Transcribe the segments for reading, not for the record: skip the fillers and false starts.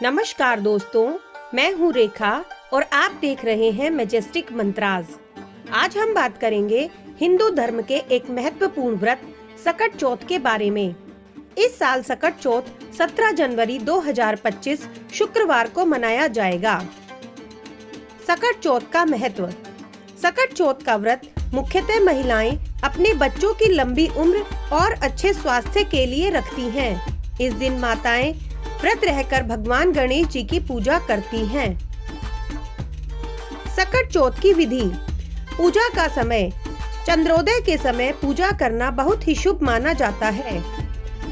नमस्कार दोस्तों, मैं हूँ रेखा और आप देख रहे हैं मैजेस्टिक मंत्राज। आज हम बात करेंगे हिंदू धर्म के एक महत्वपूर्ण व्रत सकट चौथ के बारे में। इस साल सकट चौथ 17 जनवरी 2025 शुक्रवार को मनाया जाएगा। सकट चौथ का महत्व। सकट चौथ का व्रत मुख्यतः महिलाएं अपने बच्चों की लंबी उम्र और अच्छे स्वास्थ्य के लिए रखती हैं। इस दिन माताएं व्रत रहकर भगवान गणेश जी की पूजा करती हैं। सकट चौथ की विधि। पूजा का समय। चंद्रोदय के समय पूजा करना बहुत ही शुभ माना जाता है।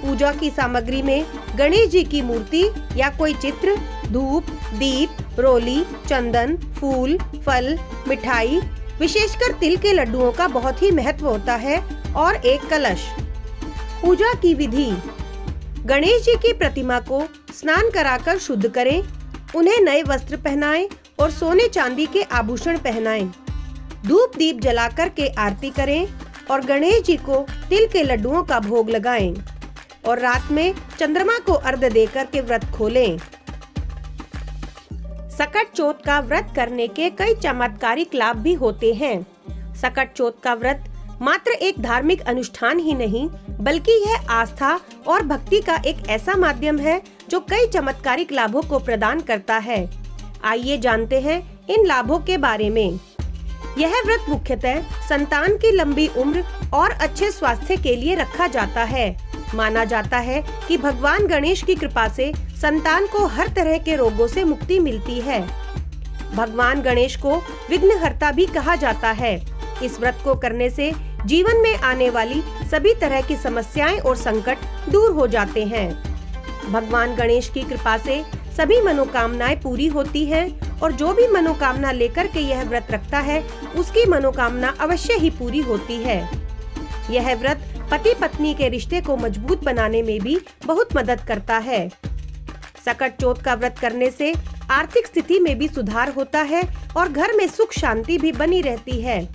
पूजा की सामग्री में गणेश जी की मूर्ति या कोई चित्र, धूप, दीप, रोली, चंदन, फूल, फल, मिठाई, विशेषकर तिल के लड्डुओं का बहुत ही महत्व होता है और एक कलश। पूजा की विधि। गणेश जी की प्रतिमा को स्नान कराकर शुद्ध करें, उन्हें नए वस्त्र पहनाएं और सोने चांदी के आभूषण पहनाएं। धूप दीप जलाकर के आरती करें और गणेश जी को तिल के लड्डुओं का भोग लगाएं और रात में चंद्रमा को अर्घ्य देकर के व्रत खोलें। सकट चौथ का व्रत करने के कई चमत्कारिक लाभ भी होते हैं। सकट चौथ का व्रत मात्र एक धार्मिक अनुष्ठान ही नहीं, बल्कि यह आस्था और भक्ति का एक ऐसा माध्यम है जो कई चमत्कारिक लाभों को प्रदान करता है। आइए जानते हैं इन लाभों के बारे में। यह व्रत मुख्यतः संतान की लंबी उम्र और अच्छे स्वास्थ्य के लिए रखा जाता है। माना जाता है कि भगवान गणेश की कृपा से संतान को हर तरह के रोगों से मुक्ति मिलती है। भगवान गणेश को विघ्नहर्ता भी कहा जाता है। इस व्रत को करने से जीवन में आने वाली सभी तरह की समस्याएं और संकट दूर हो जाते हैं। भगवान गणेश की कृपा से सभी मनोकामनाएं पूरी होती हैं और जो भी मनोकामना लेकर के यह व्रत रखता है, उसकी मनोकामना अवश्य ही पूरी होती है। यह व्रत पति पत्नी के रिश्ते को मजबूत बनाने में भी बहुत मदद करता है। सकट चौथ का व्रत करने से आर्थिक स्थिति में भी सुधार होता है और घर में सुख शांति भी बनी रहती है।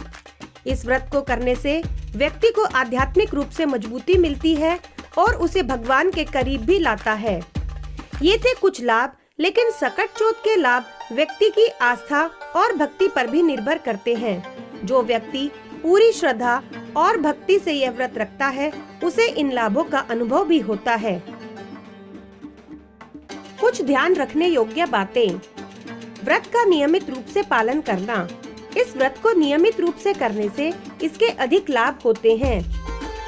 इस व्रत को करने से व्यक्ति को आध्यात्मिक रूप से मजबूती मिलती है और उसे भगवान के करीब भी लाता है। ये थे कुछ लाभ, लेकिन सकट चौथ के लाभ व्यक्ति की आस्था और भक्ति पर भी निर्भर करते हैं। जो व्यक्ति पूरी श्रद्धा और भक्ति से यह व्रत रखता है, उसे इन लाभों का अनुभव भी होता है। कुछ ध्यान रखने योग्य बातें। व्रत का नियमित रूप से पालन करना। इस व्रत को नियमित रूप से करने से इसके अधिक लाभ होते हैं।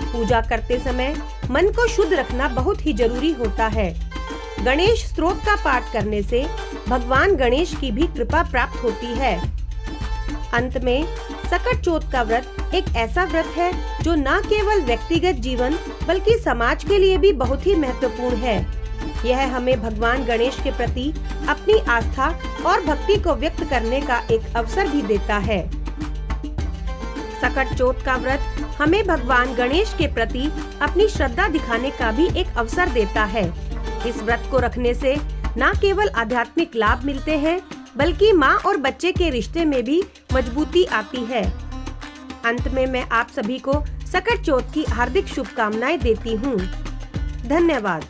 पूजा करते समय मन को शुद्ध रखना बहुत ही जरूरी होता है। गणेश स्तोत्र का पाठ करने से भगवान गणेश की भी कृपा प्राप्त होती है। अंत में सकट चौथ का व्रत एक ऐसा व्रत है जो न केवल व्यक्तिगत जीवन बल्कि समाज के लिए भी बहुत ही महत्वपूर्ण है। यह हमें भगवान गणेश के प्रति अपनी आस्था और भक्ति को व्यक्त करने का एक अवसर भी देता है। सकट चौथ का व्रत हमें भगवान गणेश के प्रति अपनी श्रद्धा दिखाने का भी एक अवसर देता है। इस व्रत को रखने से न केवल आध्यात्मिक लाभ मिलते हैं, बल्कि माँ और बच्चे के रिश्ते में भी मजबूती आती है। अंत में मैं आप सभी को सकट चौथ की हार्दिक शुभकामनाएं देती हूँ। धन्यवाद।